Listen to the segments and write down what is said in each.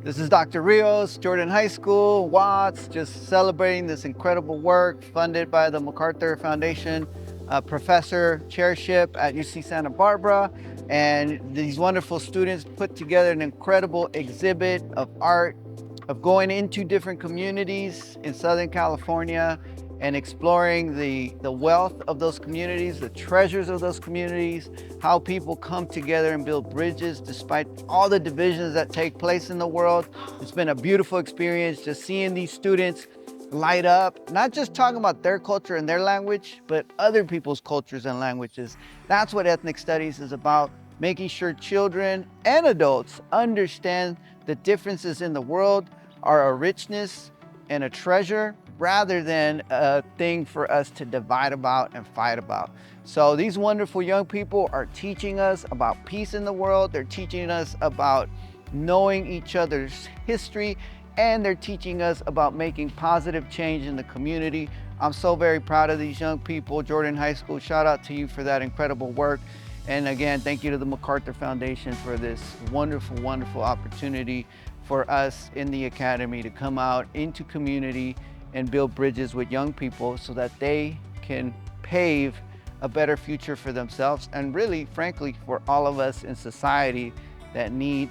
This is Dr. Rios, Jordan High School, Watts, just celebrating this incredible work funded by the McArthur Foundation professor chairship at UC Santa Barbara. And these wonderful students put together an incredible exhibit of art, of going into different communities in Southern California and exploring the wealth of those communities, the treasures of those communities, how people come together and build bridges despite all the divisions that take place in the world. It's been a beautiful experience just seeing these students light up, not just talking about their culture and their language, but other people's cultures and languages. That's what ethnic studies is about, making sure children and adults understand the differences in the world are a richness and a treasure rather than a thing for us to divide about and fight about. So these wonderful young people are teaching us about peace in the world. They're teaching us about knowing each other's history, and they're teaching us about making positive change in the community. I'm so very proud of these young people. Jordan High School, shout out to you for that incredible work. And again, thank you to the McArthur Foundation for this wonderful, wonderful opportunity for us in the Academy to come out into community and build bridges with young people so that they can pave a better future for themselves and really, frankly, for all of us in society that need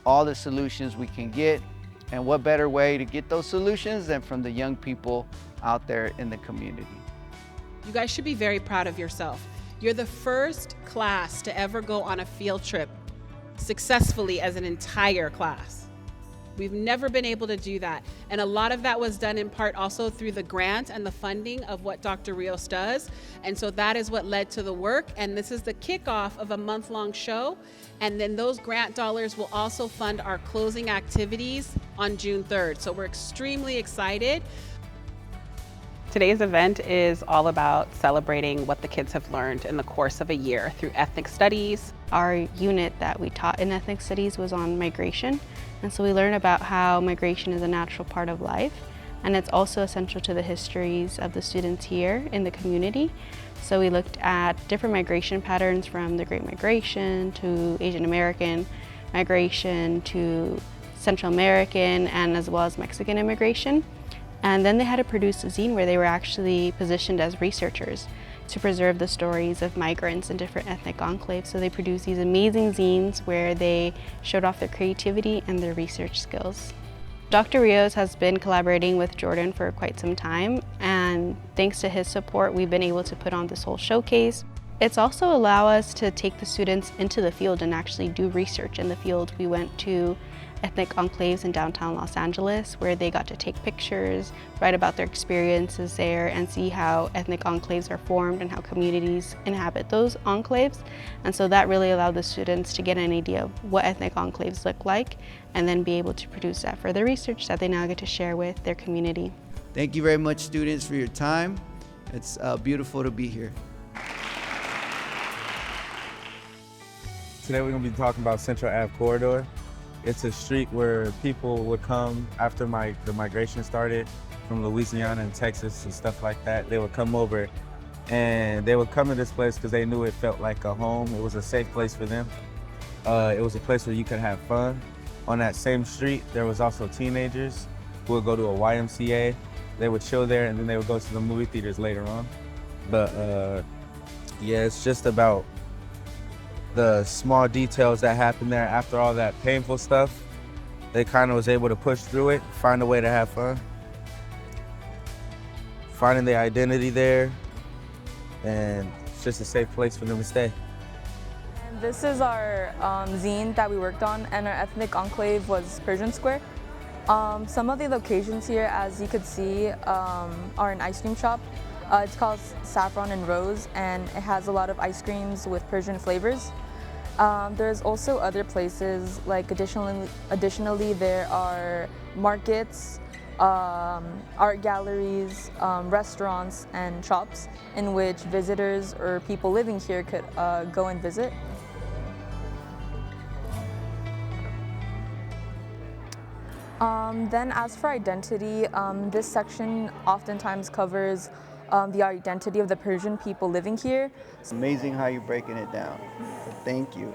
all the solutions we can get. And what better way to get those solutions than from the young people out there in the community. You guys should be very proud of yourself. You're the first class to ever go on a field trip successfully as an entire class. We've never been able to do that. And a lot of that was done in part also through the grant and the funding of what Dr. Rios does. And so that is what led to the work. And this is the kickoff of a month-long show. And then those grant dollars will also fund our closing activities on June 3rd. So we're extremely excited. Today's event is all about celebrating what the kids have learned in the course of a year through ethnic studies. Our unit that we taught in ethnic studies was on migration, and so we learned about how migration is a natural part of life, and it's also essential to the histories of the students here in the community. So we looked at different migration patterns from the Great Migration to Asian American migration to Central American and as well as Mexican immigration. And then they had to produce a zine where they were actually positioned as researchers to preserve the stories of migrants in different ethnic enclaves. So they produced these amazing zines where they showed off their creativity and their research skills. Dr. Rios has been collaborating with Jordan for quite some time, and thanks to his support, we've been able to put on this whole showcase. It's also allowed us to take the students into the field and actually do research in the field. We went to ethnic enclaves in downtown Los Angeles where they got to take pictures, write about their experiences there, and see how ethnic enclaves are formed and how communities inhabit those enclaves. And so that really allowed the students to get an idea of what ethnic enclaves look like and then be able to produce that further research that they now get to share with their community. Thank you very much, students, for your time. It's beautiful to be here. Today we're going to be talking about Central Ave Corridor. It's a street where people would come after the migration started from Louisiana and Texas and stuff like that. They would come over and they would come to this place because they knew it felt like a home. It was a safe place for them. It was a place where you could have fun. On that same street, there was also teenagers who would go to a YMCA. They would chill there and then they would go to the movie theaters later on. But yeah, it's just about the small details that happened there after all that painful stuff. They kind of was able to push through it, find a way to have fun. Finding their identity there, and it's just a safe place for them to stay. And this is our zine that we worked on, and our ethnic enclave was Persian Square. Some of the locations here, as you could see, are an ice cream shop. It's called Saffron and Rose, and it has a lot of ice creams with Persian flavors. There's also other places, like additionally there are markets, art galleries, restaurants, and shops in which visitors or people living here could go and visit. Then as for identity, this section oftentimes covers the identity of the Persian people living here. It's amazing how you're breaking it down. So thank you.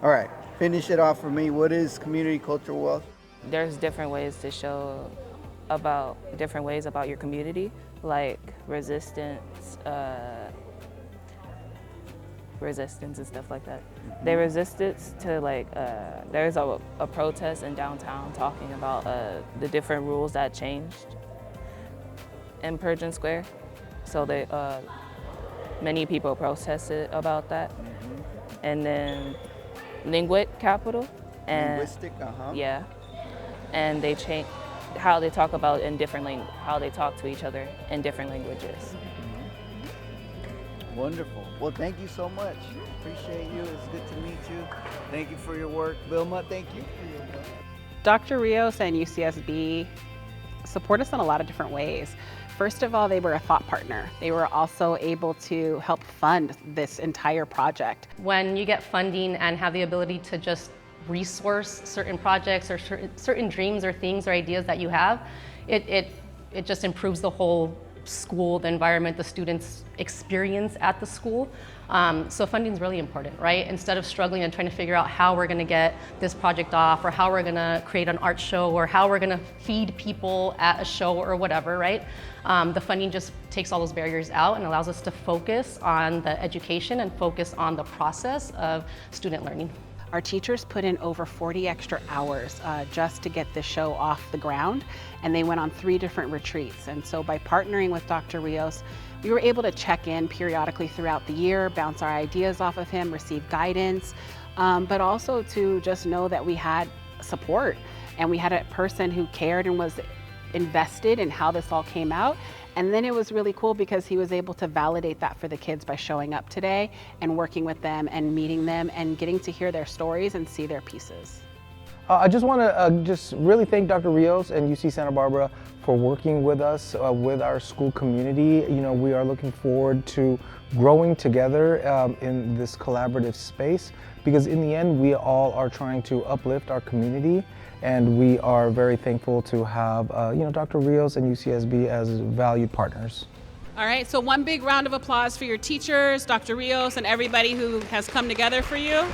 All right, finish it off for me. What is community cultural wealth? There's different ways to show about different ways about your community, like resistance and stuff like that. They resistance to there's a protest in downtown talking about the different rules that changed in Persian Square. So many people protested about that. And then linguistic capital. And Linguistic, yeah. And they changed how they talk about how they talk to each other in different languages. Wonderful. Well, thank you so much. Appreciate you. It's good to meet you. Thank you for your work. Vilma, thank you for your work. Dr. Rios and UCSB support us in a lot of different ways. First of all, they were a thought partner. They were also able to help fund this entire project. When you get funding and have the ability to just resource certain projects or certain dreams or things or ideas that you have, it just improves the whole school, the environment, the students' experience at the school. So funding is really important, right? Instead of struggling and trying to figure out how we're gonna get this project off or how we're gonna create an art show or how we're gonna feed people at a show or whatever, right? The funding just takes all those barriers out and allows us to focus on the education and focus on the process of student learning. Our teachers put in over 40 extra hours just to get this show off the ground, and they went on 3 different retreats. And so by partnering with Dr. Rios, we were able to check in periodically throughout the year, bounce our ideas off of him, receive guidance, but also to just know that we had support and we had a person who cared and was invested in how this all came out. And then it was really cool because he was able to validate that for the kids by showing up today and working with them and meeting them and getting to hear their stories and see their pieces. I just want to just really thank Dr. Rios and UC Santa Barbara for working with us, with our school community. You know, we are looking forward to growing together in this collaborative space, because in the end, we all are trying to uplift our community, and we are very thankful to have Dr. Rios and UCSB as valued partners. All right, so one big round of applause for your teachers, Dr. Rios, and everybody who has come together for you.